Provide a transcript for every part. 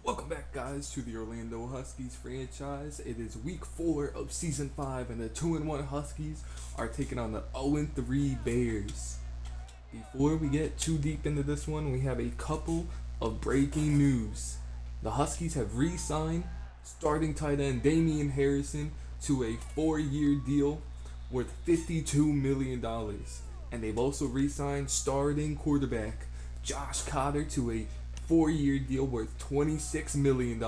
Welcome back, guys, to the Orlando Huskies franchise. It is week 4 of season 5, and the 2-1 Huskies are taking on the 0-3 Bears. Before we get too deep into this one, we have a couple of breaking news. The Huskies have re signed starting tight end Damian Harrison to a 4-year deal worth $52 million. And they've also re signed starting quarterback Josh Cotter to a 4-year deal worth $26 million.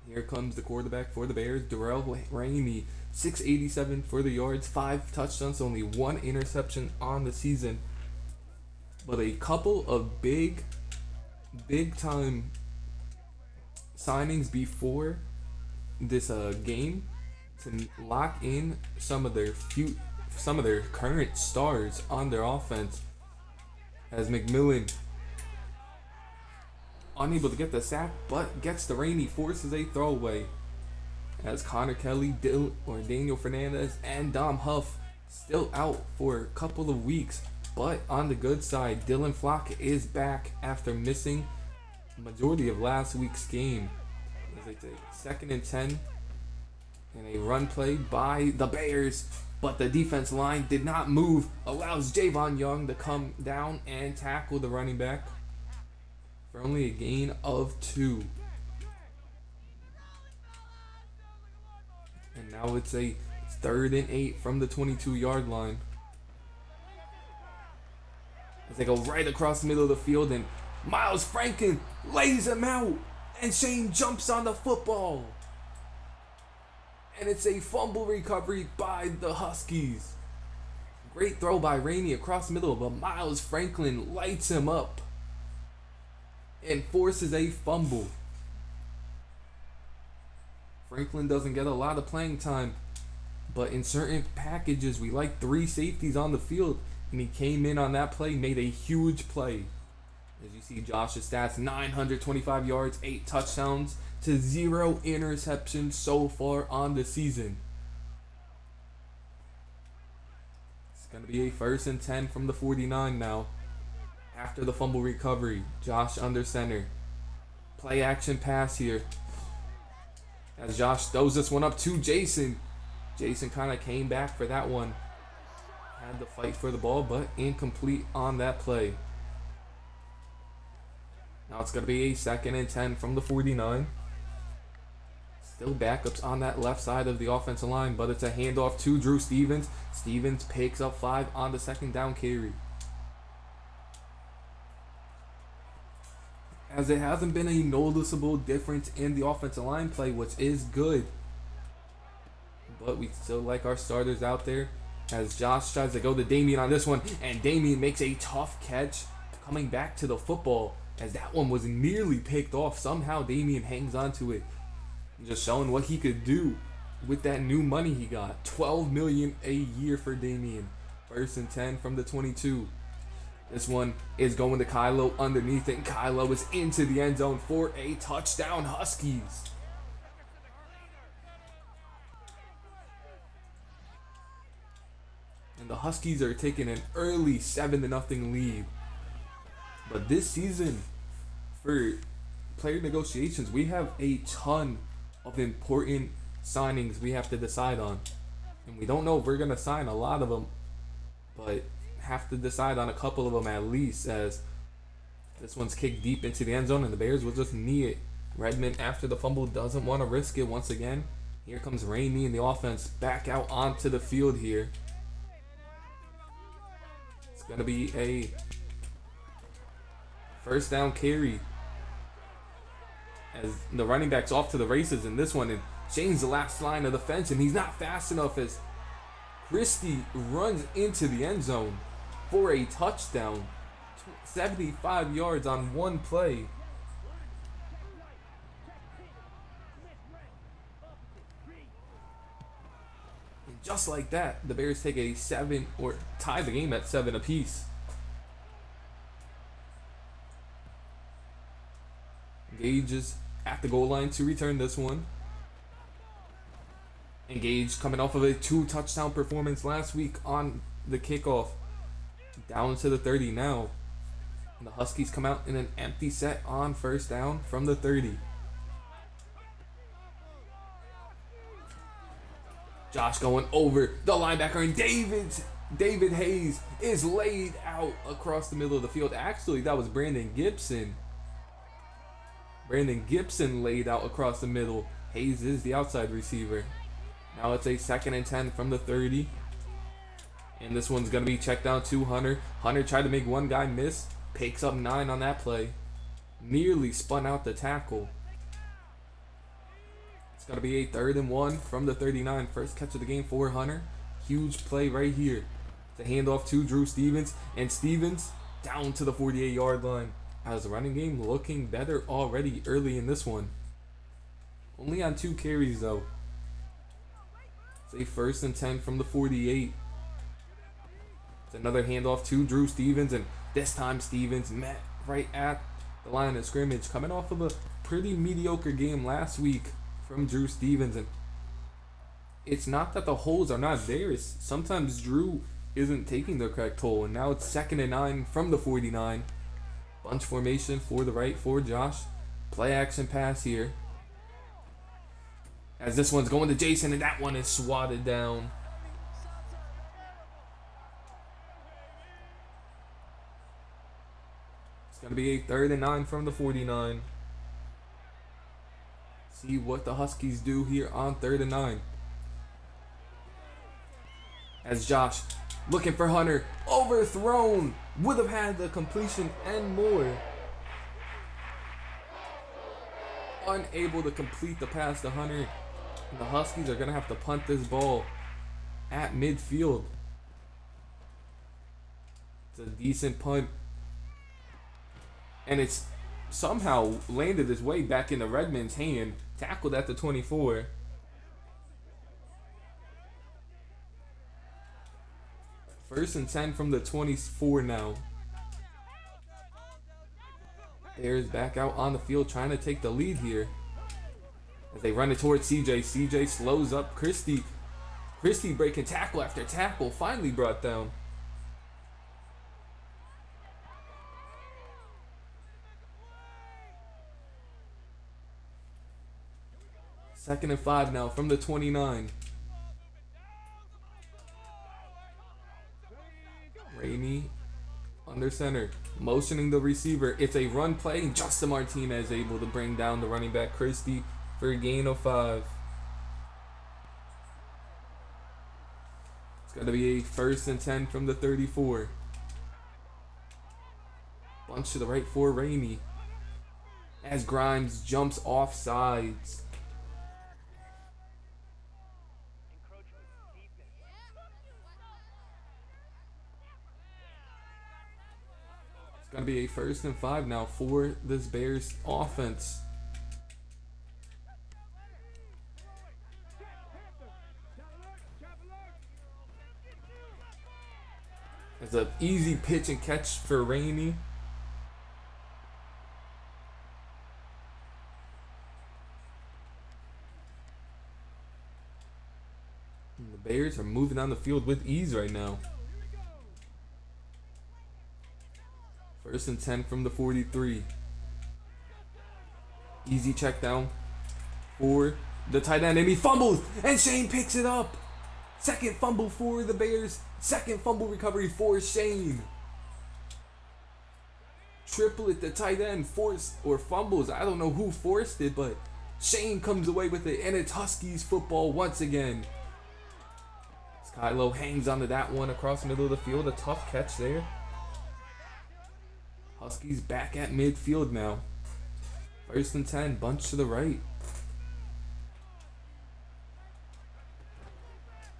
Here comes the quarterback for the Bears, Darrell Rainey, 687 for the yards, 5 touchdowns, only 1 interception on the season. But a couple of big time signings before this game to lock in some of their current stars on their offense. As McMillan unable to get the sack, but gets the Rainey, forces a throwaway. As Connor Kelly, Daniel Fernandez, and Dom Huff still out for a couple of weeks. But on the good side, Dylan Flock is back after missing the majority of last week's game. It's a 2nd and 10 and a run play by the Bears, but the defense line did not move, allows Javon Young to come down and tackle the running back for only a gain of 2. And now it's 3rd and 8 from the 22-yard line. As they go right across the middle of the field, and Miles Franklin lays him out, and Shane jumps on the football. And it's a fumble recovery by the Huskies. Great throw by Rainey across the middle, but Miles Franklin lights him up and forces a fumble. Franklin doesn't get a lot of playing time, but in certain packages we like 3 safeties on the field, and he came in on that play, made a huge play. As you see Josh's stats, 925 yards, 8 touchdowns to 0 interceptions so far on the season. It's going to be a 1st and 10 from the 49 now. After the fumble recovery, Josh under center. Play action pass here. As Josh throws this one up to Jason. Jason kind of came back for that one. Had to fight for the ball, but incomplete on that play. Now it's going to be a 2nd and 10 from the 49. Still backups on that left side of the offensive line, but it's a handoff to Drew Stevens. Stevens picks up 5 on the 2nd down carry. As it hasn't been a noticeable difference in the offensive line play, which is good. But we still like our starters out there. As Josh tries to go to Damien on this one, and Damien makes a tough catch coming back to the football, as that one was nearly picked off. Somehow Damien hangs on to it. Just showing what he could do with that new money he got. $12 million a year for Damien. 1st and 10 from the 22. This one is going to Kylo underneath it, and Kylo is into the end zone for a touchdown, Huskies. And the Huskies are taking an early 7-0 lead. But this season, for player negotiations, we have a ton of important signings we have to decide on. And we don't know if we're going to sign a lot of them, but have to decide on a couple of them at least, as this one's kicked deep into the end zone and the Bears will just knee it. Redmond, after the fumble, doesn't want to risk it once again. Here comes Rainey and the offense back out onto the field here. It's going to be a 1st down carry as the running back's off to the races in this one, and Shane's the last line of the fence, and he's not fast enough as Christie runs into the end zone for a touchdown. 75 yards on one play. And just like that, the Bears take a 7 or tie the game at 7 apiece. Gage is at the goal line to return this one. Engage coming off of a 2-touchdown performance last week on the kickoff. Down to the 30 now. And the Huskies come out in an empty set on first down from the 30. Josh going over the linebacker, and David Hayes is laid out across the middle of the field. Actually, that was Brandon Gibson. Brandon Gibson laid out across the middle. Hayes is the outside receiver. Now it's a 2nd and 10 from the 30. And this one's going to be checked down to Hunter. Hunter tried to make one guy miss. Picks up 9 on that play. Nearly spun out the tackle. It's going to be a 3rd and 1 from the 39. First catch of the game for Hunter. Huge play right here. It's a handoff to Drew Stevens. And Stevens down to the 48-yard line. As the running game looking better already early in this one. Only on 2 carries though. It's a 1st and 10 from the 48. It's another handoff to Drew Stevens, and this time Stevens met right at the line of scrimmage, coming off of a pretty mediocre game last week from Drew Stevens. And it's not that the holes are not there, it's sometimes Drew isn't taking the correct hole. And now it's 2nd and 9 from the 49. Bunch formation for the right for Josh. Play action pass here. As this one's going to Jason, and that one is swatted down. It's going to be a 3rd and 9 from the 49. See what the Huskies do here on 3rd and 9. As Josh looking for Hunter, overthrown, would have had the completion and more. Unable to complete the pass to Hunter. And the Huskies are going to have to punt this ball at midfield. It's a decent punt. And it's somehow landed its way back into Redmond's hand. Tackled at the 24. First and 10 from the 24 now. Bears back out on the field trying to take the lead here. As they run it towards CJ. CJ slows up Christie. Christie breaking tackle after tackle. Finally brought down. Second and 5 now from the 29. Rainey under center, motioning the receiver. It's a run play, and Justin Martinez able to bring down the running back Christie for a gain of 5. It's going to be a 1st and 10 from the 34. Bunch to the right for Rainey. As Grimes jumps off sides. It's going to be a 1st and 5 now for this Bears offense. It's an easy pitch and catch for Rainey. And the Bears are moving down the field with ease right now. 1st and 10 from the 43. Easy check down for the tight end, and he fumbles, and Shane picks it up. Second fumble for the Bears. Second fumble recovery for Shane. Triplet, the tight end, forced or fumbles. I don't know who forced it, but Shane comes away with it, and it's Huskies football once again. Kylo hangs onto that one across the middle of the field. A tough catch there. Huskies back at midfield now. 1st and 10, bunch to the right.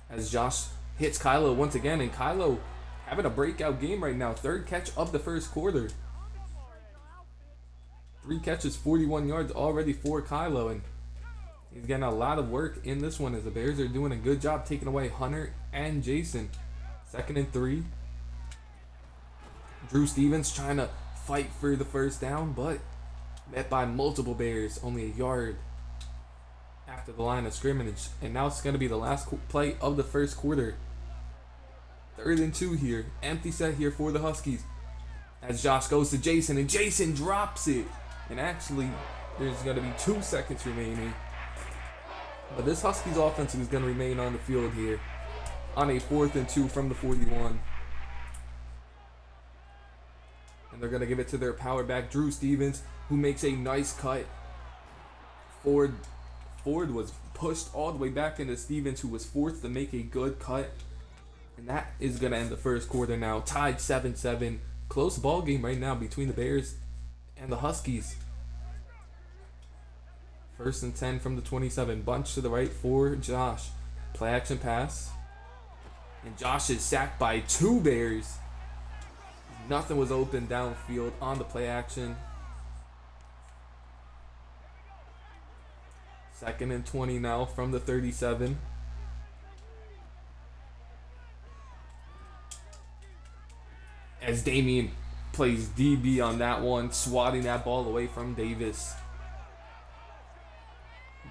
As Josh hits Kylo once again, and Kylo having a breakout game right now. 3rd catch of the 1st quarter. 3 catches, 41 yards already for Kylo, and he's getting a lot of work in this one as the Bears are doing a good job taking away Hunter and Jason. 2nd and 3. Drew Stevens trying to fight for the 1st down, but met by multiple Bears, only a yard after the line of scrimmage. And now it's going to be the last play of the 1st quarter. 3rd and 2 here. Empty set here for the Huskies. As Josh goes to Jason, and Jason drops it. And actually, there's going to be 2 seconds remaining. But this Huskies offense is going to remain on the field here on a 4th and 2 from the 41. And they're going to give it to their power back, Drew Stevens, who makes a nice cut. Ford was pushed all the way back into Stevens, who was forced to make a good cut. And that is going to end the first quarter now. Tied 7-7. Close ball game right now between the Bears and the Huskies. 1st and 10 from the 27. Bunch to the right for Josh. Play action pass. And Josh is sacked by 2 Bears. Nothing was open downfield on the play action. 2nd and 20 now from the 37. As Damian plays DB on that one, swatting that ball away from Davis.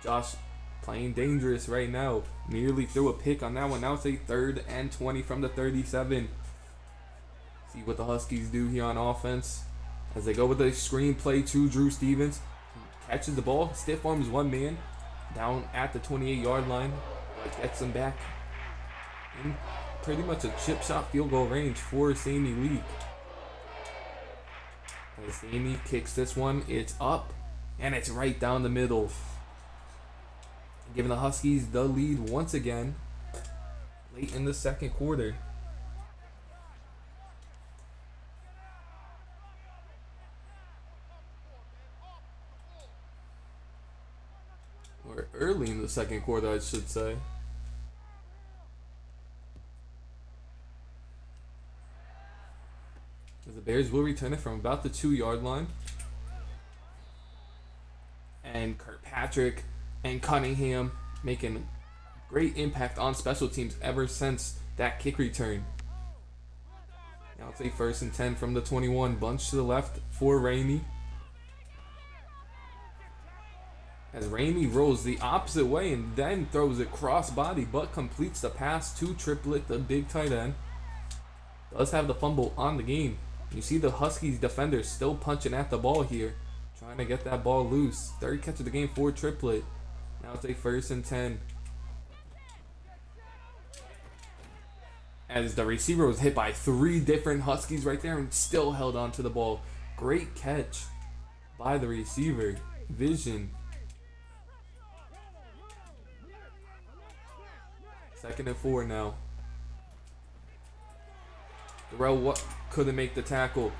Josh playing dangerous right now. Nearly threw a pick on that one. Now it's a 3rd and 20 from the 37. See what the Huskies do here on offense. As they go with a screen play to Drew Stevens. Catches the ball, stiff arms one man down at the 28-yard line. Gets him back in pretty much a chip shot field goal range for Sammy Leak. As Sammy kicks this one, it's up and it's right down the middle. Giving the Huskies the lead once again late in the second quarter. Or early in the second quarter, I should say. As the Bears will return it from about the 2-yard line. And Kirkpatrick and Cunningham making great impact on special teams ever since that kick return. Now it's a 1st and 10 from the 21. Bunch to the left for Ramey. As Ramey rolls the opposite way and then throws it cross-body, but completes the pass to Triplett, the big tight end. Does have the fumble on the game. You see the Huskies defenders still punching at the ball here, trying to get that ball loose. 3rd catch of the game for Triplett. Now it's a 1st and 10. As the receiver was hit by 3 different Huskies right there and still held on to the ball. Great catch by the receiver. Vision. 2nd and 4 now. Darrell couldn't make the tackle.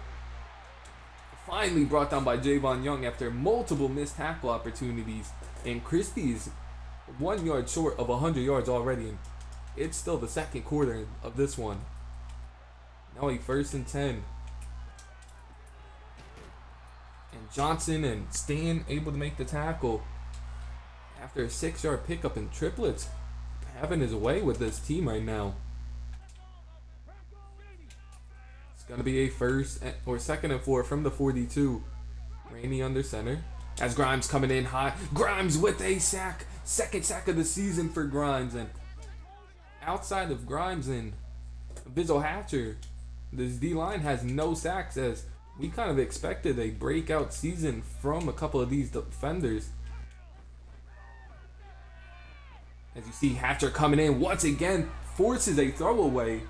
Finally brought down by Javon Young after multiple missed tackle opportunities. And Christie's 1 yard short of 100 yards already. And it's still the second quarter of this one. Now a 1st and 10. And Johnson and Stan able to make the tackle after a 6-yard pickup, and Triplets having his way with this team right now. It's going to be a 2nd and 4 from the 42. Rainey under center. As Grimes coming in high. Grimes with a sack. 2nd sack of the season for Grimes. And outside of Grimes and Bizzle Hatcher, this D-line has no sacks, as we kind of expected a breakout season from a couple of these defenders. As you see Hatcher coming in once again, forces a throwaway.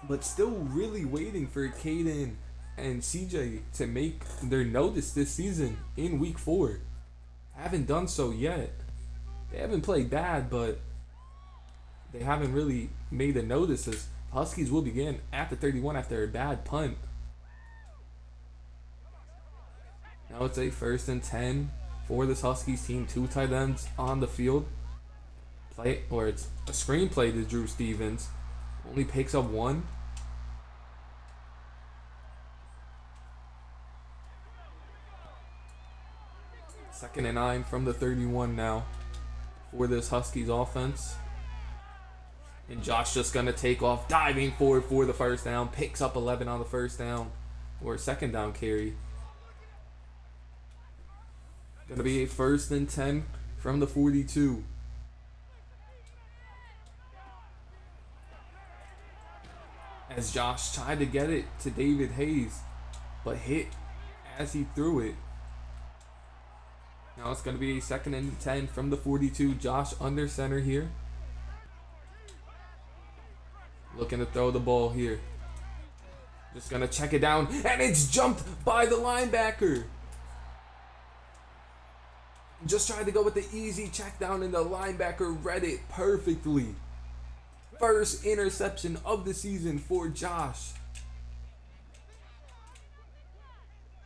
But still really waiting for Caden and CJ to make their notice this season in week 4. Haven't done so yet. They haven't played bad, but they haven't really made a notice, as Huskies will begin at the 31 after a bad punt. Now it's a 1st and 10 for this Huskies team. 2 tight ends on the field. It's a screenplay to Drew Stevens. Only picks up 1. Second and 9 from the 31 now for this Huskies offense. And Josh just going to take off, diving forward for the 1st down. Picks up 11 on the 1st down, or 2nd down carry. Going to be a 1st and 10 from the 42. As Josh tried to get it to David Hayes, but hit as he threw it. Now it's going to be a 2nd and 10 from the 42. Josh under center here. Looking to throw the ball here. Just going to check it down, and it's jumped by the linebacker. Just tried to go with the easy check down, and the linebacker read it perfectly. First interception of the season for Josh.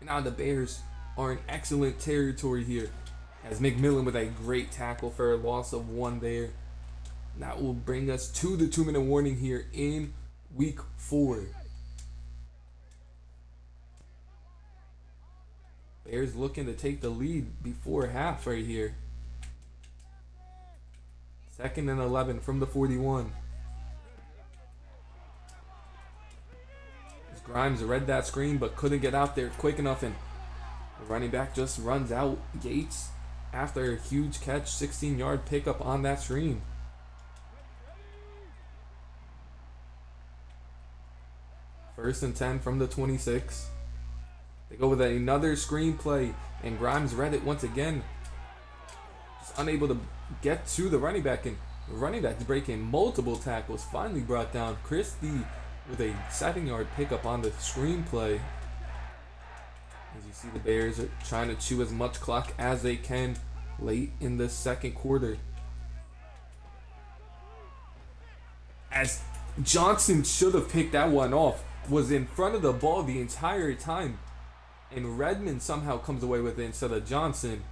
And now the Bears are in excellent territory here, as McMillan with a great tackle for a loss of 1 there. That will bring us to the 2-minute warning here in week 4. Bears looking to take the lead before half right here. 2nd and 11 from the 41. As Grimes read that screen but couldn't get out there quick enough, and the running back just runs out. Yates, after a huge catch, 16-yard pickup on that screen. First and 10 from the 26. They go with another screenplay, and Grimes read it once again. Just unable to get to the running back, and the running back's breaking multiple tackles. Finally brought down. Christie with a 7-yard pickup on the screenplay. As you see, the Bears are trying to chew as much clock as they can late in the 2nd quarter. As Johnson should have picked that one off, was in front of the ball the entire time, and Redmond somehow comes away with it instead of Johnson.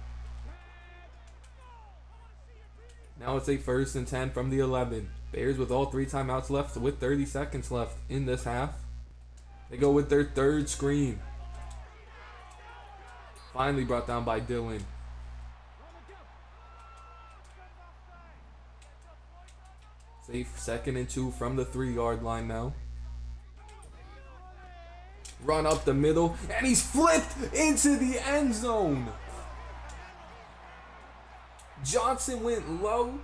Now it's a 1st and 10 from the 11. Bears with all 3 timeouts left with 30 seconds left in this half. They go with their 3rd screen. Finally brought down by Dillon. Safe 2nd and 2 from the 3-yard line now. Run up the middle, and he's flipped into the end zone. Johnson went low,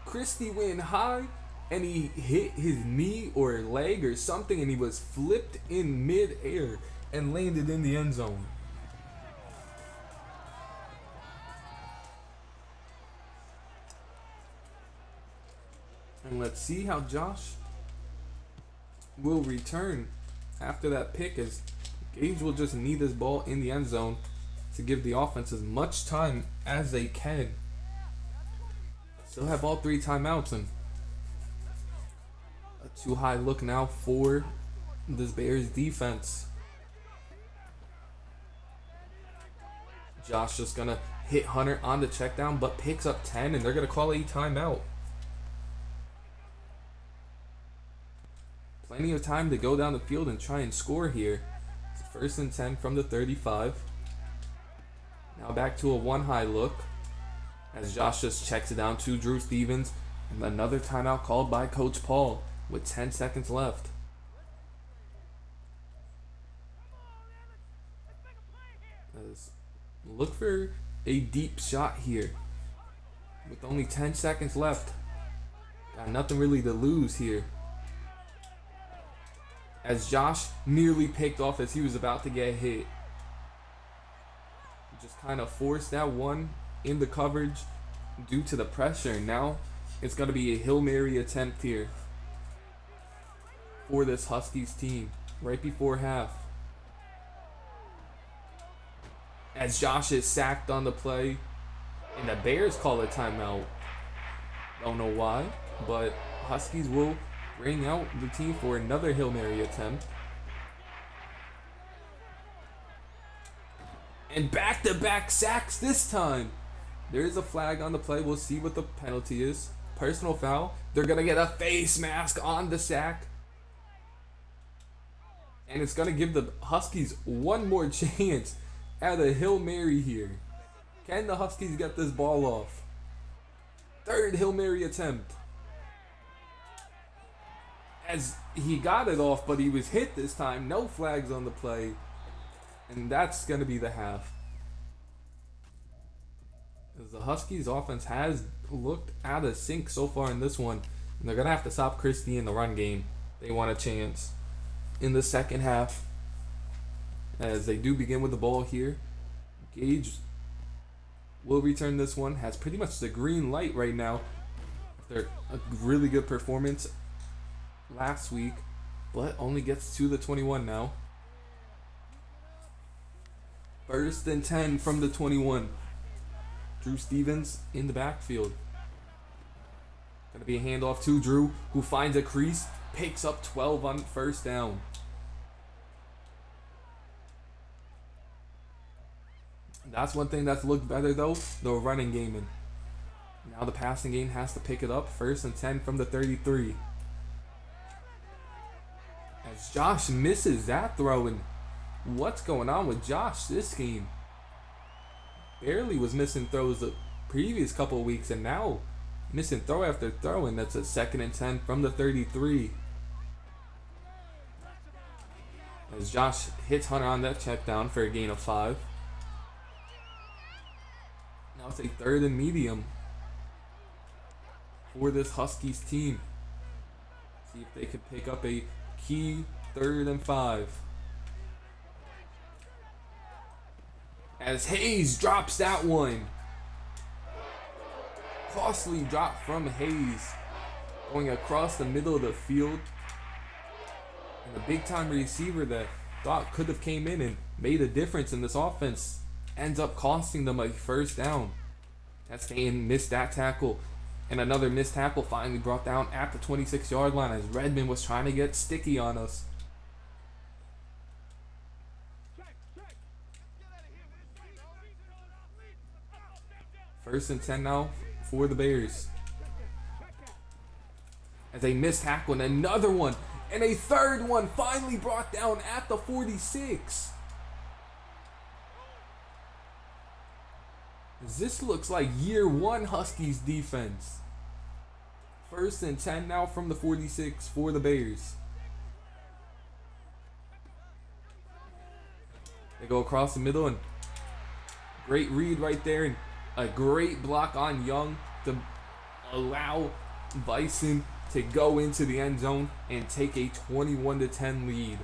Christie went high, and he hit his knee or leg or something, and he was flipped in mid-air and landed in the end zone. And let's see how Josh will return after that pick, as Gage will just need this ball in the end zone to give the offense as much time as they can. Still have all 3 timeouts, and a too high look now for this Bears defense. Josh just gonna hit Hunter on the check down, but picks up 10, and they're gonna call a timeout. Plenty of time to go down the field and try and score here. It's 1st and 10 from the 35. Now back to a 1 high look, as Josh just checks it down to Drew Stevens, and another timeout called by Coach Paul with 10 seconds left. Look for a deep shot here with only 10 seconds left. Got nothing really to lose here, as Josh nearly picked off as he was about to get hit. Just kind of forced that one in the coverage due to the pressure. Now it's going to be a Hail Mary attempt here for this Huskies team right before half. As Josh is sacked on the play, and the Bears call a timeout. Don't know why, but Huskies will bring out the team for another Hail Mary attempt. And back-to-back sacks this time. There is a flag on the play. We'll see what the penalty is. Personal foul. They're going to get a face mask on the sack. And it's going to give the Huskies one more chance at a Hail Mary here. Can the Huskies get this ball off? 3rd Hail Mary attempt. As he got it off, but he was hit this time. No flags on the play. And that's going to be the half. As the Huskies offense has looked out of sync so far in this one. And they're going to have to stop Christie in the run game. They want a chance. in the second half as they do begin with the ball here. Gage will return this one. Has pretty much the green light right now after a really good performance last week, but only gets to the 21 now. First and 10 from the 21. Drew Stevens in the backfield. Gonna be a handoff to Drew, who finds a crease, picks up 12 on first down. That's one thing that's looked better though, the running game. And now the passing game has to pick it up. First and 10 from the 33. As Josh misses that throw, and what's going on with Josh this game? Barely was missing throws the previous couple of weeks, and now missing throw after throw, and that's a second and 10 from the 33. As Josh hits Hunter on that check down for a gain of 5. Now it's a third and medium for this Huskies team. See if they could pick up a key third and 5. As Hayes drops that one. Costly drop from Hayes. Going across the middle of the field. And the big time receiver that thought could have came in and made a difference in this offense ends up costing them a first down. That's Stan missed that tackle. And another missed tackle finally brought down at the 26-yard line as Redmond was trying to get sticky on us. First and 10 now for the Bears. As a missed tackle and another one. And a third one finally brought down at the 46. This looks like year one Huskies defense. First and 10 now from the 46 for the Bears. They go across the middle and great read right there, and a great block on Young to allow Bison to go into the end zone and take a 21-10 lead.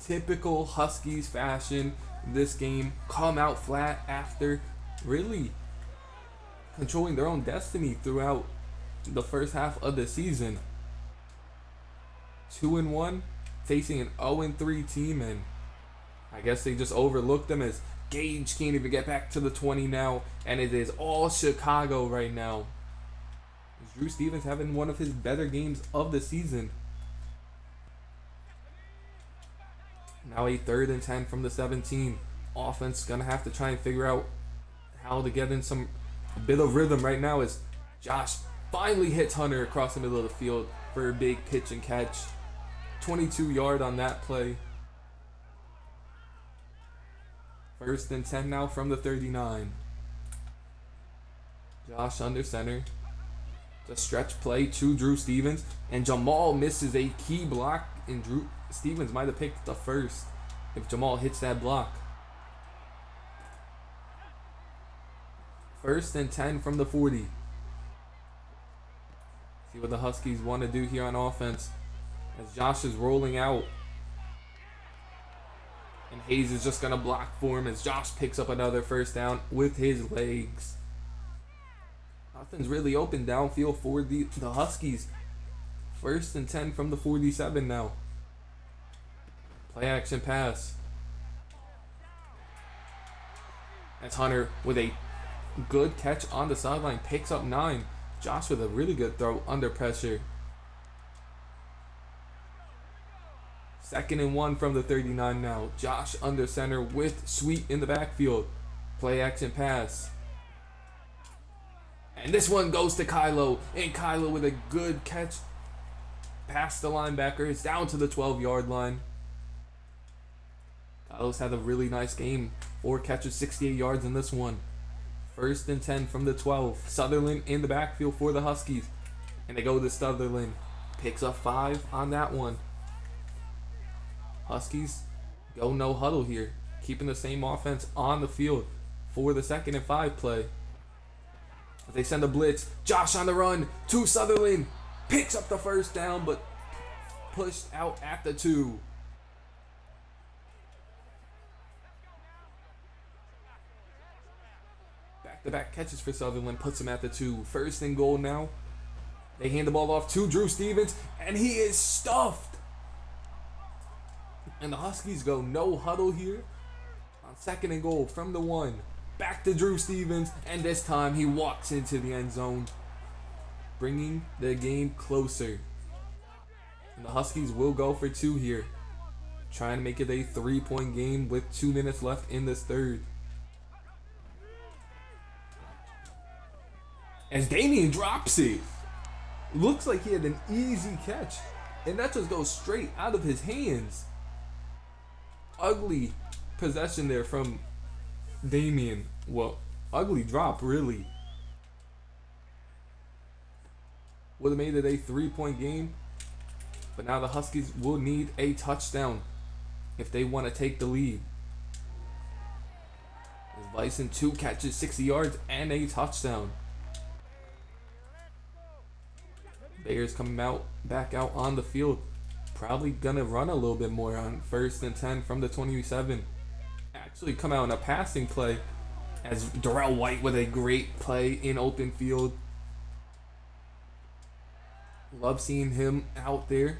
Typical Huskies fashion, this game come out flat after really controlling their own destiny throughout the first half of the season. 2-1, facing an 0-3 team, and I guess they just overlooked them as Gage can't even get back to the 20 now, and it is all Chicago right now. Drew Stevens having one of his better games of the season. Now a third and 10 from the 17. Offense gonna have to try and figure out how to get in a bit of rhythm right now as Josh finally hits Hunter across the middle of the field for a big pitch and catch. 22-yard on that play. First and 10 now from the 39. Josh under center. The stretch play to Drew Stevens, and Jamal misses a key block, and Drew Stevens might have picked the first if Jamal hits that block. First and 10 from the 40. See what the Huskies want to do here on offense as Josh is rolling out. And Hayes is just going to block for him as Josh picks up another first down with his legs. Nothing's really open downfield for the Huskies. First and 10 from the 47 now. Play action pass. That's Hunter with a good catch on the sideline. Picks up 9. Josh with a really good throw under pressure. Second and 1 from the 39 now. Josh under center with Sweet in the backfield. Play action pass. And this one goes to Kylo. And Kylo with a good catch past the linebacker. It's down to the 12-yard line. Kylo's had a really nice game. 4 catches, 68 yards in this one. First and 10 from the 12. Sutherland in the backfield for the Huskies. And they go to Sutherland. Picks up 5 on that one. Huskies go no huddle here. Keeping the same offense on the field for the 2nd and 5 play. They send a blitz. Josh on the run to Sutherland. Picks up the first down, but pushed out at the 2. Back-to-back catches for Sutherland. Puts him at the 2. First and goal now. They hand the ball off to Drew Stevens, and he is stuffed. And the Huskies go no huddle here on second and goal from the 1. Back to Drew Stevens, and this time he walks into the end zone, bringing the game closer. And the Huskies will go for 2 here, trying to make it a 3-point game with 2 minutes left in this third. As Damian drops it. Looks like he had an easy catch, and that just goes straight out of his hands. Ugly possession there from Damian. Well, ugly drop, really. Would have made it a 3-point game, but now the Huskies will need a touchdown if they want to take the lead. As Bison 2 catches, 60 yards, and a touchdown. Bears coming back out on the field. Probably gonna run a little bit more on 1st and 10 from the 27. Actually come out in a passing play as Darrell White with a great play in open field. Love seeing him out there.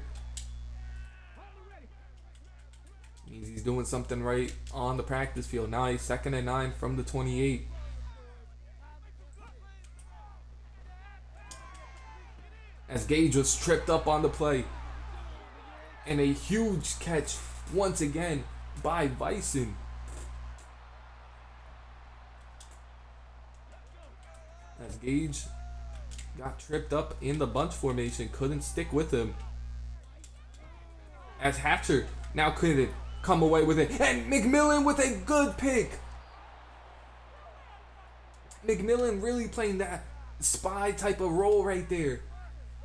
Means he's doing something right on the practice field. Now he's 2nd and 9 from the 28. As Gage was tripped up on the play. And a huge catch once again by Bison. As Gage got tripped up in the bunch formation, couldn't stick with him. As Hatcher now couldn't come away with it. And McMillan with a good pick. McMillan really playing that spy type of role right there.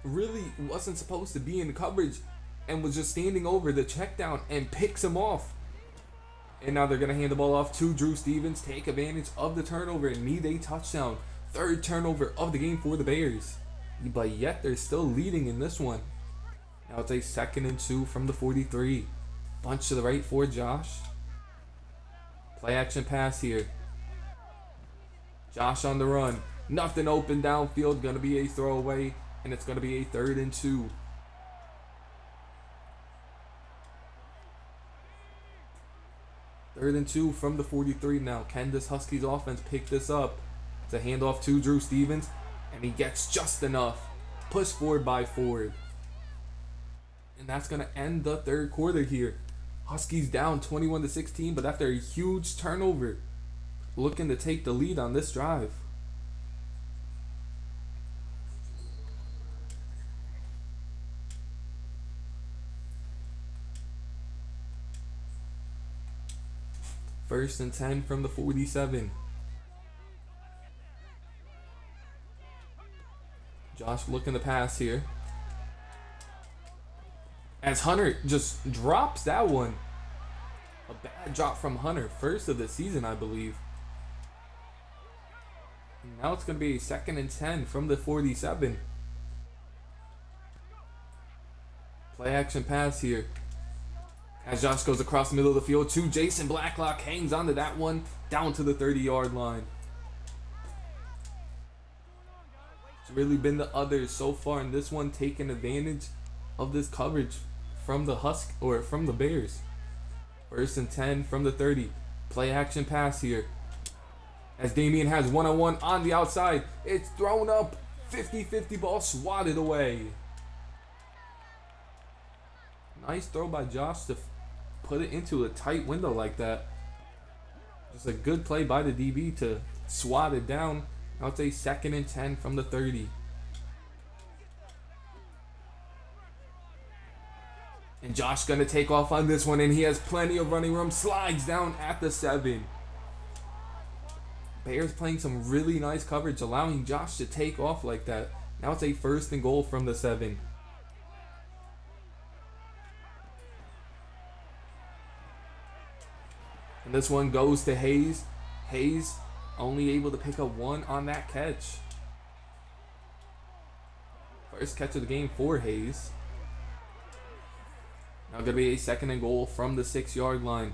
Really wasn't supposed to be in coverage and was just standing over the check down and picks him off. And now they're going to hand the ball off to Drew Stevens, take advantage of the turnover and need a touchdown. 3rd turnover of the game for the Bears. But yet they're still leading in this one. Now it's a 2nd and 2 from the 43. Bunch to the right for Josh. Play action pass here. Josh on the run. Nothing open downfield. Going to be a throwaway. And it's going to be a 3rd and 2. Third and 2 from the 43 now. Can this Huskies offense pick this up? It's a handoff to Drew Stevens. And he gets just enough. Push forward by Ford. And that's going to end the 3rd quarter here. Huskies down 21-16, but after a huge turnover, looking to take the lead on this drive. First and 10 from the 47. Josh looking to pass here. As Hunter just drops that one. A bad drop from Hunter. First of the season, I believe. And now it's going to be a 2nd and 10 from the 47. Play action pass here. As Josh goes across the middle of the field to Jason Blacklock. Hangs onto that one down to the 30-yard line. It's really been the others so far in this one taking advantage of this coverage from the from the Bears. 1st and 10 from the 30. Play action pass here. As Damian has one-on-one on the outside. It's thrown up. 50-50 ball swatted away. Nice throw by Josh to put it into a tight window like that. Just a good play by the DB to swat it down. Now it's a 2nd and 10 from the 30. And Josh gonna take off on this one, and he has plenty of running room. Slides down at the 7. Bears playing some really nice coverage, allowing Josh to take off like that. Now it's a 1st and goal from the 7. And this one goes to Hayes. Hayes only able to pick up 1 on that catch. First catch of the game for Hayes. Now going to be a 2nd and goal from the 6-yard line.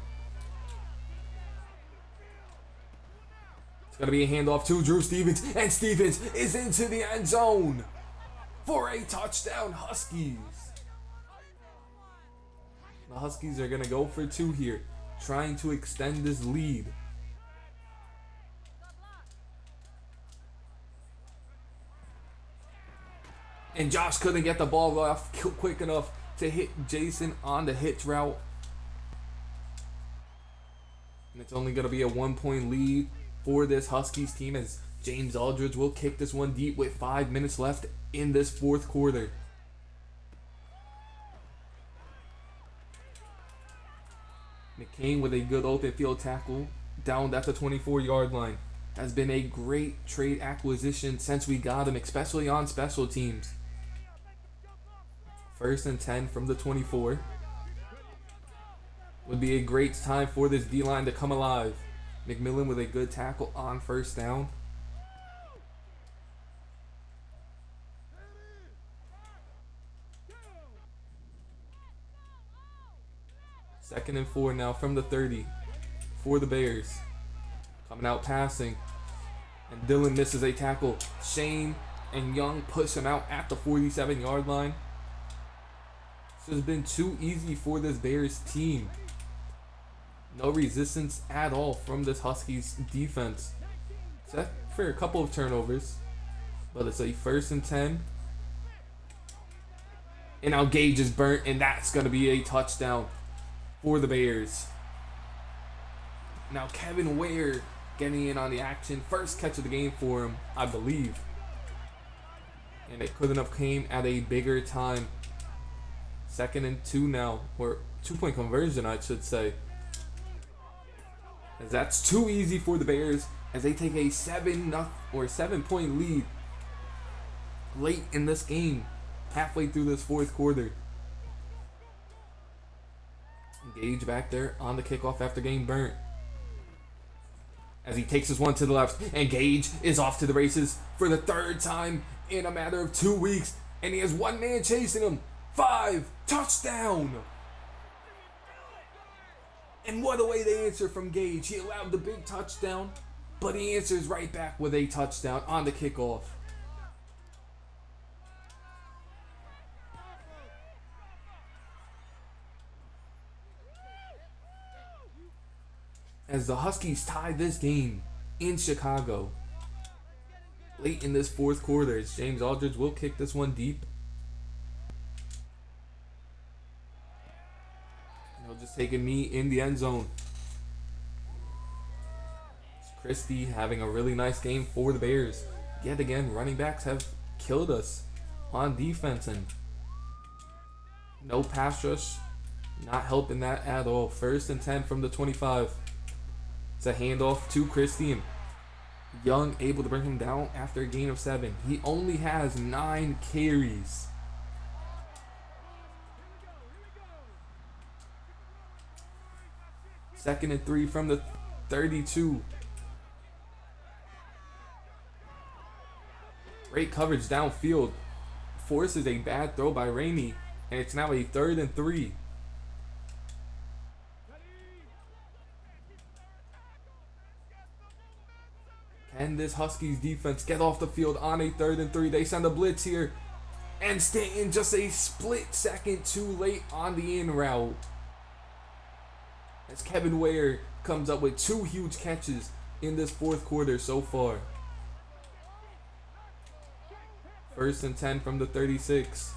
It's going to be a handoff to Drew Stevens, and Stevens is into the end zone for a touchdown, Huskies. The Huskies are going to go for 2 here, trying to extend this lead. And Josh couldn't get the ball off quick enough to hit Jason on the hitch route. And it's only going to be a 1-point lead for this Huskies team, as James Aldridge will kick this one deep with 5 minutes left in this 4th quarter. McCain with a good open field tackle down at the 24-yard line. Has been a great trade acquisition since we got him, especially on special teams. 1st and 10 from the 24. Would be a great time for this D-line to come alive. McMillan with a good tackle on 1st down. Second and 4 now from the 30 for the Bears. Coming out passing. And Dillon misses a tackle. Shane and Young push him out at the 47-yard line. This has been too easy for this Bears team. No resistance at all from this Huskies defense. Except for a couple of turnovers. But it's a 1st and 10. And now Gage is burnt, and that's going to be a touchdown for the Bears. Now Kevin Ware getting in on the action. First catch of the game for him, I believe. And it couldn't have came at a bigger time. 2nd and 2 now, or 2-point conversion, I should say. As that's too easy for the Bears as they take a 7-point lead late in this game, halfway through this 4th quarter. Gage back there on the kickoff after getting burnt. As he takes this one to the left, and Gage is off to the races for the 3rd time in a matter of 2 weeks, and he has one man chasing him. 5, touchdown! And what a way to answer from Gage. He allowed the big touchdown, but he answers right back with a touchdown on the kickoff. As the Huskies tie this game in Chicago. Late in this 4th quarter, as James Aldridge will kick this one deep. He'll just take a knee in the end zone. Christie having a really nice game for the Bears. Yet again, running backs have killed us on defense, and no pass rush, not helping that at all. 1st and 10 from the 25. It's a handoff to Christie, and Young able to bring him down after a gain of 7. He only has 9 carries. Second and 3 from the 32. Great coverage downfield. Forces a bad throw by Rainey, and it's now a 3rd and 3. Can this Huskies defense get off the field on a 3rd and 3? They send a blitz here, and Stanton just a split second too late on the in route. As Kevin Ware comes up with 2 huge catches in this 4th quarter so far. 1st and 10 from the 36.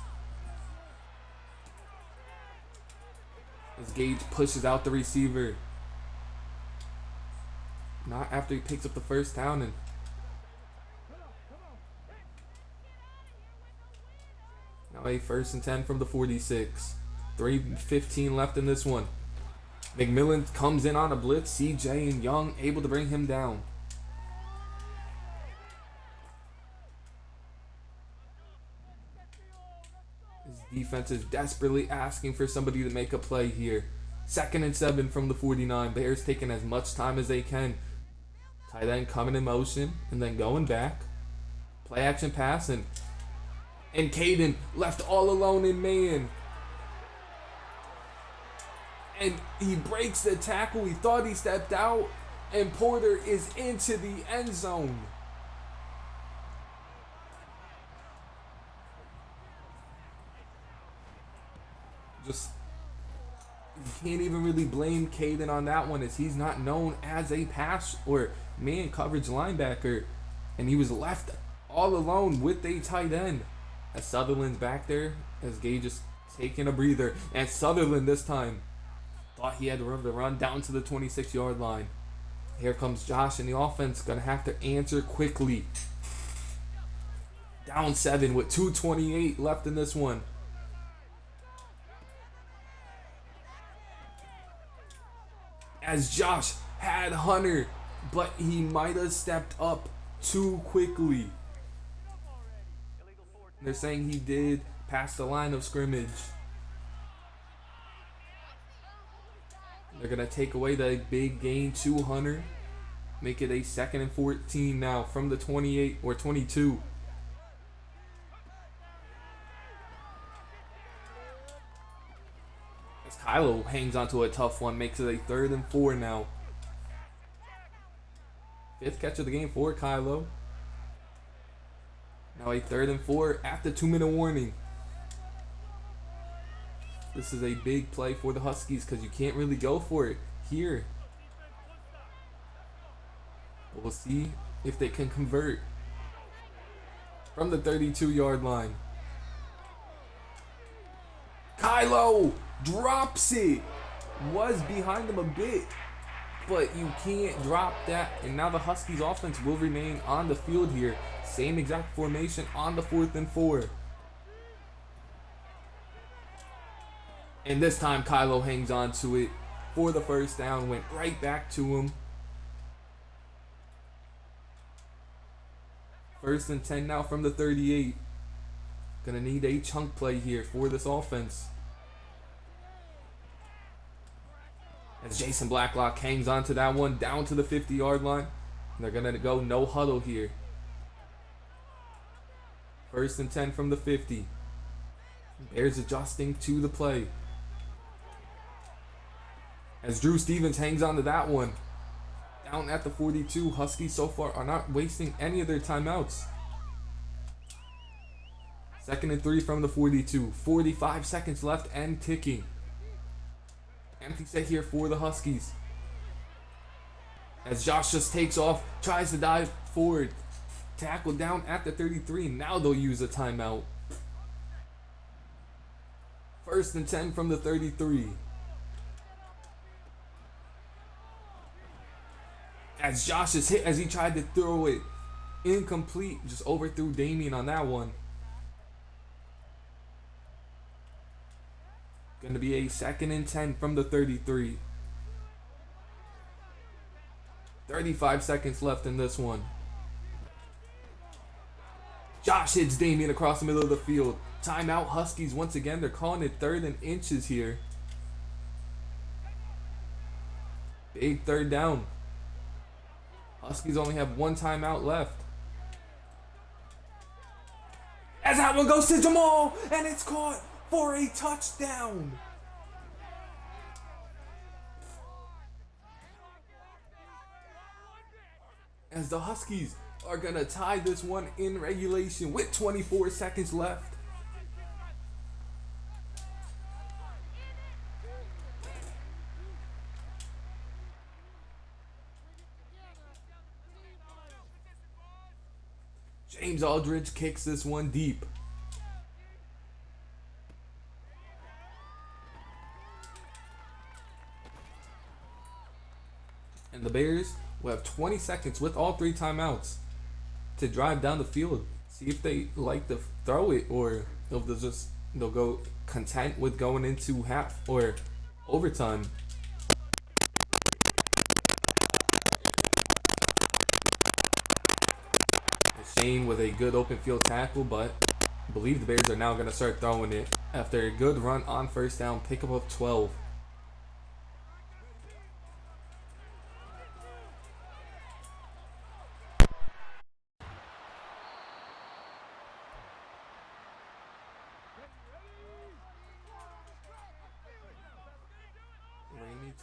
As Gage pushes out the receiver. Not after he picks up the 1st down, and now a 1st and 10 from the 46. 3:15 left in this one. McMillan comes in on a blitz. CJ and Young able to bring him down. His defense is desperately asking for somebody to make a play here. 2nd and 7 from the 49. Bears taking as much time as they can. Tight end coming in motion and then going back. Play action pass, and And Caden left all alone in man. And he breaks the tackle. He thought he stepped out. And Porter is into the end zone. Just, you can't even really blame Caden on that one, as he's not known as a pass or man coverage linebacker. And he was left all alone with a tight end. As Sutherland's back there, as Gage is taking a breather. And Sutherland this time thought he had room to run down to the 26-yard line. Here comes Josh, and the offense gonna have to answer quickly. Down 7 with 2:28 left in this one. As Josh had Hunter, but he might have stepped up too quickly. They're saying he did pass the line of scrimmage. They're going to take away the big gain to Hunter. Make it a 2nd and 14 now from the 28 or 22. As Kylo hangs onto a tough one, makes it a 3rd and 4 now. 5th catch of the game for Kylo. Now a 3rd and 4 at the 2-minute warning. This is a big play for the Huskies because you can't really go for it here. But we'll see if they can convert from the 32-yard line. Kylo drops it. Was behind him a bit, but you can't drop that. And now the Huskies offense will remain on the field here. Same exact formation on the 4th and 4. And this time Kylo hangs on to it for the first down. Went right back to him. 1st and 10 now from the 38. Gonna need a chunk play here for this offense. As Jason Blacklock hangs on to that one down to the 50-yard line. And they're gonna go no huddle here. 1st and 10 from the 50. Bears adjusting to the play. As Drew Stevens hangs on to that one. Down at the 42. Huskies so far are not wasting any of their timeouts. 2nd and 3 from the 42. 45 seconds left and ticking. Empty set here for the Huskies. As Josh just takes off, tries to dive forward. Tackle down at the 33. Now they'll use a timeout. 1st and 10 from the 33. As Josh is hit as he tried to throw it. Incomplete. Just overthrew Damien on that one. Going to be a 2nd and 10 from the 33. 35 seconds left in this one. Josh hits Damien across the middle of the field. Timeout Huskies once again. They're calling it 3rd and inches here. Big 3rd down. Huskies only have 1 timeout left. As that one goes to Jamal, and it's caught for a touchdown. As the Huskies are going to tie this one in regulation with 24 seconds left. James Aldridge kicks this one deep. And the Bears will have 20 seconds with all 3 timeouts to drive down the field. See if they like to throw it or if they'll go content with going into half or overtime. Shane with a good open field tackle, but I believe the Bears are now going to start throwing it after a good run on 1st down, pickup of 12.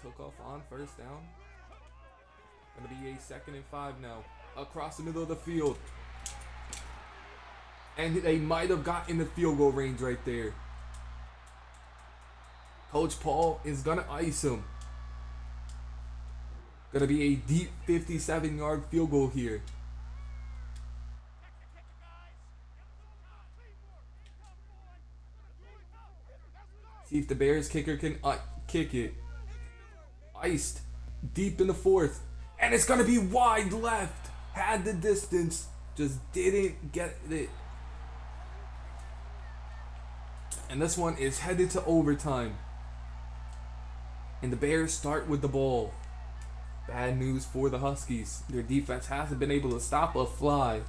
took off on first down. Gonna be a 2nd and 5 now. Across the middle of the field. And they might have gotten the field goal range right there. Coach Paul is gonna ice him. Gonna be a deep 57-yard field goal here. See if the Bears kicker can kick it. Iced deep in the 4th. And it's gonna be wide left. Had the distance. Just didn't get it. And this one is headed to overtime. And the Bears start with the ball. Bad news for the Huskies. Their defense hasn't been able to stop a fly.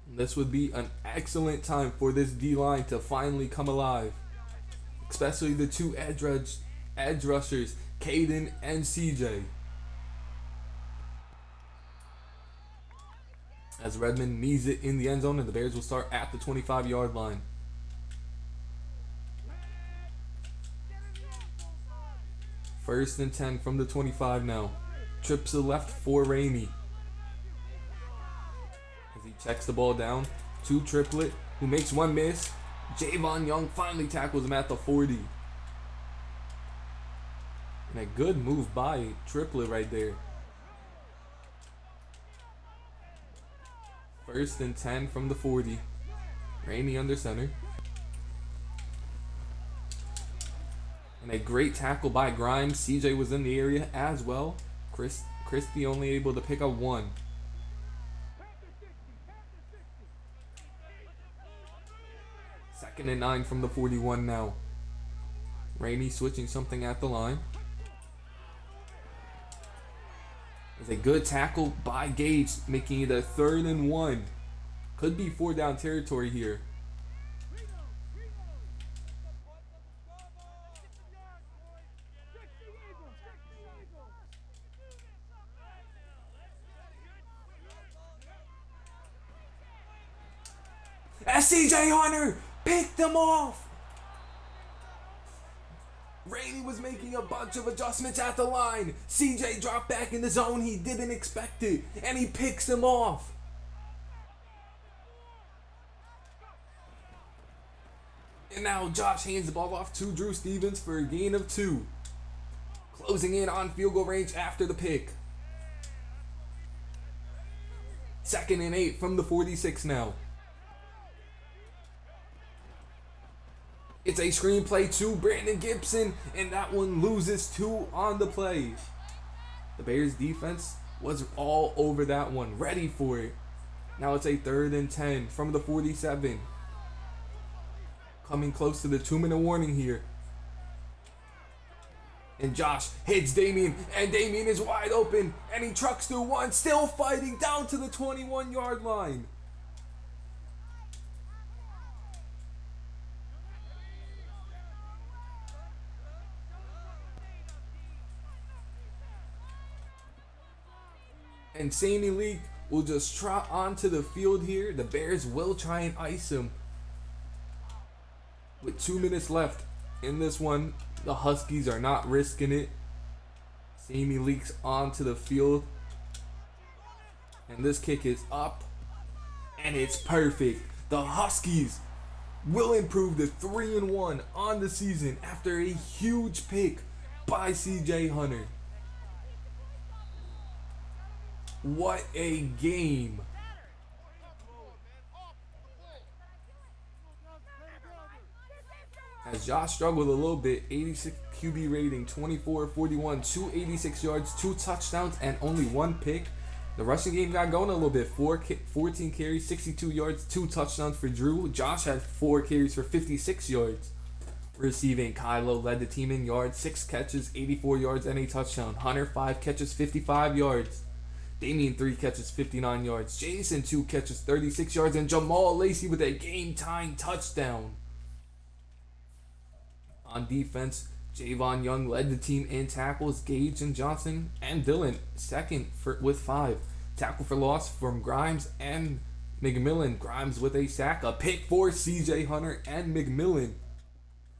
This would be an excellent time for this D-line to finally come alive. Especially the two edge rushers, Caden and CJ. As Redmond knees it in the end zone, and the Bears will start at the 25-yard line. First and 10 from the 25 now. Trips to the left for Rainey. As he checks the ball down to Triplet, who makes one miss. Javon Young finally tackles him at the 40. And a good move by Triplet right there. First and 10 from the 40. Rainey under center. And a great tackle by Grimes. CJ was in the area as well. Christie only able to pick up one. Second and 9 from the 41 now. Rainey switching something at the line. It's a good tackle by Gage, making it a 3rd and 1. Could be 4-down territory here. As CJ Hunter picked them off. Rainey was making a bunch of adjustments at the line. CJ dropped back in the zone. He didn't expect it. And he picks him off. And now Josh hands the ball off to Drew Stevens for a gain of 2. Closing in on field goal range after the pick. 2nd and 8 from the 46 now. It's a screenplay to Brandon Gibson, and that one loses 2 on the play. The Bears defense was all over that one, ready for it. Now it's a 3rd and 10 from the 47. Coming close to the 2-minute warning here. And Josh hits Damien, and Damien is wide open, and he trucks through one, still fighting down to the 21-yard line. And Sammy Leak will just trot onto the field here. The Bears will try and ice him. With 2 minutes left in this one, the Huskies are not risking it. Sammy Leaks onto the field. And this kick is up. And it's perfect. The Huskies will improve to 3-1 on the season after a huge pick by CJ Hunter. What a game. As Josh struggled a little bit, 86 QB rating, 24-41, 286 yards, 2 touchdowns, and only 1 pick. The rushing game got going a little bit. 14 carries, 62 yards, 2 touchdowns for Drew. Josh had 4 carries for 56 yards. Receiving, Kylo led the team in yards, 6 catches, 84 yards, and a touchdown. Hunter, 5 catches, 55 yards. Damien, 3 catches, 59 yards. Jason, 2 catches, 36 yards. And Jamal Lacey with a game-tying touchdown. On defense, Javon Young led the team in tackles. Gage and Johnson and Dylan second with 5. Tackle for loss from Grimes and McMillan, Grimes with a sack, a pick for CJ Hunter and McMillan.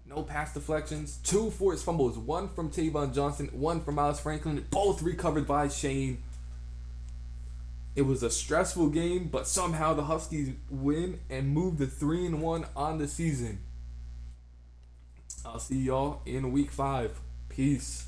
No pass deflections, 2 forced fumbles, 1 from Tavon Johnson, 1 from Miles Franklin, both recovered by Shane. It was a stressful game, but somehow the Huskies win and move to 3-1 on the season. I'll see y'all in week 5. Peace.